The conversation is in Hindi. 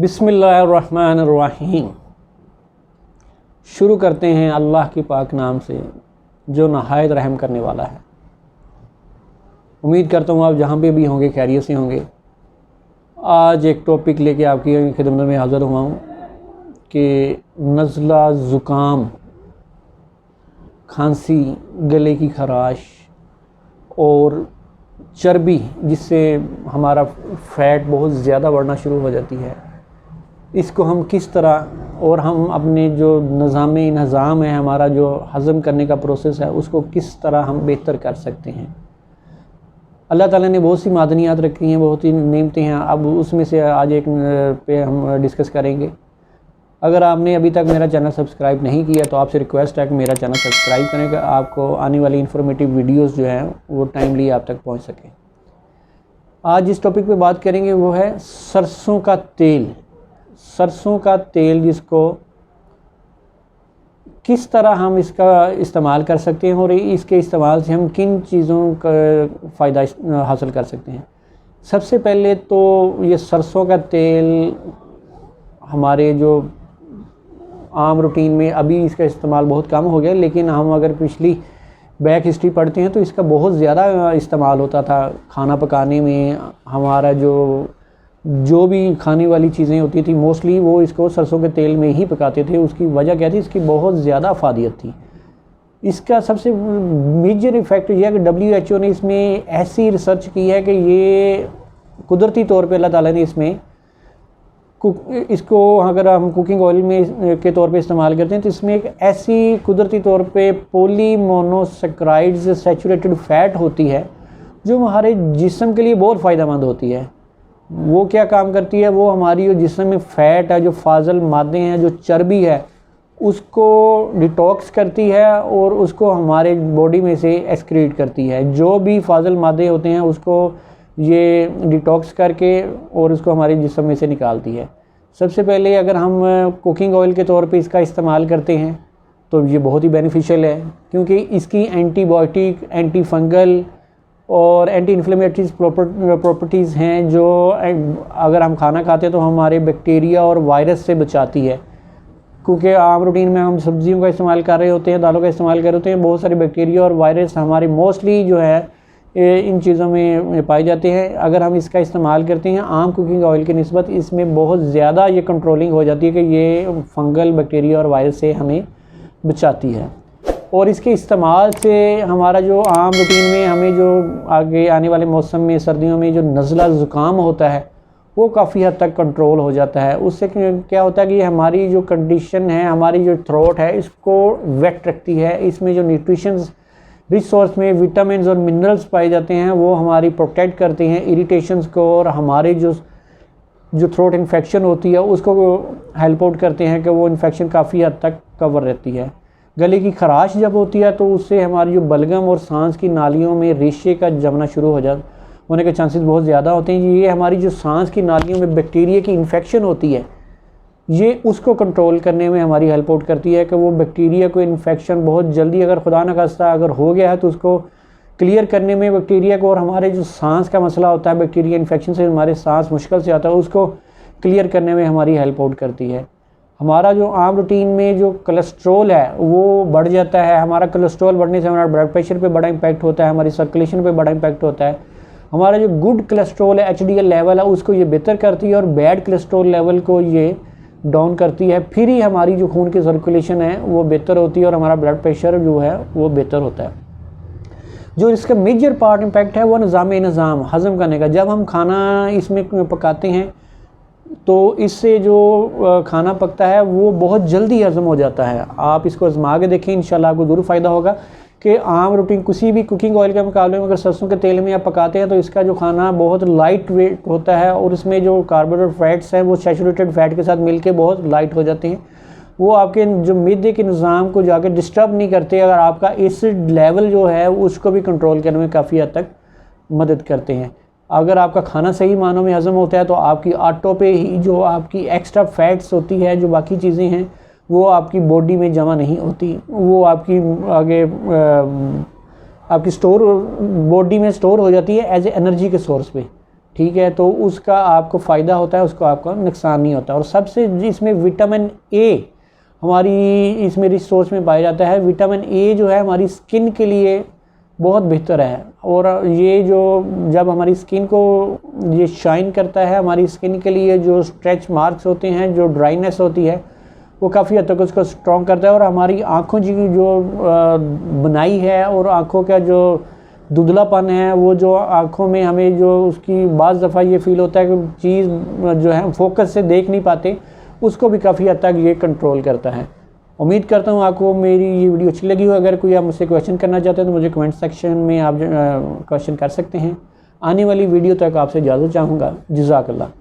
बिस्मिल्लाहिर्रहमानिर्रहीम। शुरू करते हैं अल्लाह के पाक नाम से जो नहायत रहम करने वाला है। उम्मीद करता हूँ आप जहाँ पे भी होंगे खैरियत से होंगे। आज एक टॉपिक लेके आपकी खिदमत में हाज़िर हुआ हूँ कि नज़ला, ज़ुकाम, खांसी, गले की खराश और चर्बी जिससे हमारा फ़ैट बहुत ज़्यादा बढ़ना शुरू हो जाती है, इसको हम किस तरह और हम अपने जो निज़ाम है, हमारा जो हज़म करने का प्रोसेस है, उसको किस तरह हम बेहतर कर सकते हैं। अल्लाह ताला ने बहुत सी मादनियात रखी हैं, बहुत ही नेमतें हैं। अब उसमें से आज एक पे हम डिस्कस करेंगे। अगर आपने अभी तक मेरा चैनल सब्सक्राइब नहीं किया तो आपसे रिक्वेस्ट है कि मेरा चैनल सब्सक्राइब करें कि आपको आने वाली इन्फॉर्मेटिव वीडियोस जो हैं वो टाइमली आप तक पहुंच सकें। आज जिस टॉपिक पे बात करेंगे वो है सरसों का तेल। सरसों का तेल जिसको किस तरह हम इसका इस्तेमाल कर सकते हैं और इसके इस्तेमाल से हम किन चीज़ों का फ़ायदा हासिल कर सकते हैं। सबसे पहले तो ये सरसों का तेल हमारे जो आम रूटीन में अभी इसका इस्तेमाल बहुत कम हो गया, लेकिन हम अगर पिछली बैक हिस्ट्री पढ़ते हैं तो इसका बहुत ज़्यादा इस्तेमाल होता था खाना पकाने में। हमारा जो भी खाने वाली चीज़ें होती थी मोस्टली वो इसको सरसों के तेल में ही पकाते थे। उसकी वजह क्या थी? इसकी बहुत ज़्यादा अफादियत थी। इसका सबसे मेजर इफ़ेक्ट यह है कि WHO ने इसमें ऐसी रिसर्च की है कि ये कुदरती तौर पे अल्लाह ताला ने इसको अगर हम कुकिंग ऑयल में के तौर पे इस्तेमाल करते हैं तो इसमें एक ऐसी कुदरती तौर पे पॉलीमोनोसैकेराइड्स सैचुरेटेड फ़ैट होती है जो हमारे जिस्म के लिए बहुत फ़ायदेमंद होती है। वो क्या काम करती है? वो हमारी जो जिस्म में फ़ैट है, जो फाजल मादे हैं, जो चर्बी है, उसको डिटॉक्स करती है और उसको हमारे बॉडी में से एक्सक्रीट करती है। जो भी फाजल मादे होते हैं उसको ये डिटॉक्स करके और उसको हमारे जिस्म में से निकालती है। सबसे पहले अगर हम कुकिंग ऑयल के तौर पे इसका इस्तेमाल करते हैं तो ये बहुत ही बेनिफिशियल है, क्योंकि इसकी एंटीबायोटिक, एंटी फंगल और एंटी इन्फ्लेमेटरी प्रॉपर्टीज़ हैं जो अगर हम खाना खाते हैं तो हमारे बैक्टीरिया और वायरस से बचाती है। क्योंकि आम रूटीन में हम सब्जियों का इस्तेमाल कर रहे होते हैं, दालों का इस्तेमाल कर रहे होते हैं, बहुत सारे बैक्टीरिया और वायरस हमारे मोस्टली जो है इन चीज़ों में पाए जाते हैं। अगर हम इसका इस्तेमाल करते हैं आम कुकिंग ऑयल की निस्बत, इसमें बहुत ज़्यादा ये कंट्रोलिंग हो जाती है कि ये फंगल, बैक्टीरिया और वायरस से हमें बचाती है। और इसके इस्तेमाल से हमारा जो आम रूटीन में हमें जो आगे आने वाले मौसम में सर्दियों में जो नज़ला ज़ुकाम होता है वो काफ़ी हद तक कंट्रोल हो जाता है। उससे क्या होता है कि हमारी जो कंडीशन है, हमारी जो थ्रोट है, इसको वेट रखती है। इसमें जो न्यूट्रिशंस रिसोर्स में विटामिन और मिनरल्स पाए जाते हैं वो हमारी प्रोटेक्ट करते हैं इरिटेशंस को, और हमारे जो थ्रोट इन्फेक्शन होती है उसको हेल्प आउट करते हैं कि वो इन्फेक्शन काफ़ी हद तक कवर रहती है। गले की खराश जब होती है तो उससे हमारी जो बलगम और सांस की नालियों में रेशे का जमना शुरू होने के चांसेस बहुत ज़्यादा होते हैं। ये हमारी जो सांस की नालियों में बैक्टीरिया की इन्फेक्शन होती है, ये उसको कंट्रोल करने में हमारी हेल्प आउट करती है कि वो बैक्टीरिया को इन्फेक्शन बहुत जल्दी, अगर खुदा न खास्ता अगर हो गया है तो उसको क्लियर करने में बैक्टीरिया को, और हमारे जो सांस का मसला होता है बैक्टीरिया इन्फेक्शन से हमारे सांस मुश्किल से आता है, उसको क्लियर करने में हमारी हेल्प आउट करती है। हमारा जो आम रूटीन में जो कोलेस्ट्रॉल है वो बढ़ जाता है। हमारा कोलेस्ट्रॉल बढ़ने से हमारा ब्लड प्रेशर पे बड़ा इम्पैक्ट होता है, हमारी सर्कुलेशन पे बड़ा इम्पैक्ट होता है। हमारा जो गुड कोलेस्ट्रॉल है, HDL लेवल है, उसको ये बेहतर करती है और बैड कोलेस्ट्रॉल लेवल को ये डाउन करती है। फिर ही हमारी जो खून की सर्कुलेशन है वो बेहतर होती है और हमारा ब्लड प्रेशर जो है वो बेहतर होता है। जो इसका मेजर पार्ट इम्पैक्ट है वो निज़ाम हज़म करने का। जब हम खाना इसमें पकाते हैं तो इससे जो खाना पकता है वो बहुत जल्दी हज़म हो जाता है। आप इसको आजमा के देखें, इंशाल्लाह आपको ज़रूर फ़ायदा होगा कि आम रूटीन किसी भी कुकिंग ऑयल के मुकाबले में अगर सरसों के तेल में आप पकाते हैं तो इसका जो खाना बहुत लाइट वेट होता है और इसमें जो कार्बोहाइड्रेट फैट्स हैं वो सैचुरेटेड फैट के साथ मिलके बहुत लाइट हो जाते हैं। वो आपके जो मिदे के निज़ाम को जाके डिस्टर्ब नहीं करते। अगर आपका एसिड लेवल जो है उसको भी कंट्रोल करने में काफ़ी हद तक मदद करते हैं। अगर आपका खाना सही मानों में हज़म होता है तो आपकी ऑटो पे ही जो आपकी एक्स्ट्रा फैट्स होती है, जो बाकी चीज़ें हैं, वो आपकी बॉडी में जमा नहीं होती, वो आपकी आगे आपकी बॉडी में स्टोर हो जाती है एज ए एनर्जी के सोर्स पे। ठीक है, तो उसका आपको फ़ायदा होता है, उसको आपका नुकसान नहीं होता। और सबसे इसमें विटामिन ए हमारी इसमें रिसोर्स में पाया जाता है। विटामिन ए जो है हमारी स्किन के लिए बहुत बेहतर है, और ये जो जब हमारी स्किन को ये शाइन करता है, हमारी स्किन के लिए जो स्ट्रेच मार्क्स होते हैं, जो ड्राइनेस होती है, वो काफ़ी हद तक उसको स्ट्रॉन्ग करता है। और हमारी आँखों की जो बनाई है और आँखों का जो धुंधलापन है, वो जो आँखों में हमें जो उसकी बाज़ दफ़ा ये फील होता है कि चीज़ जो है फोकस से देख नहीं पाते, उसको भी काफ़ी हद तक ये कंट्रोल करता है। उम्मीद करता हूँ आपको मेरी ये वीडियो अच्छी लगी हो। अगर कोई आप मुझसे क्वेश्चन करना चाहते हैं तो मुझे कमेंट सेक्शन में आप क्वेश्चन कर सकते हैं। आने वाली वीडियो तक आपसे इजाज़त चाहूँगा। जज़ाकल्लाह।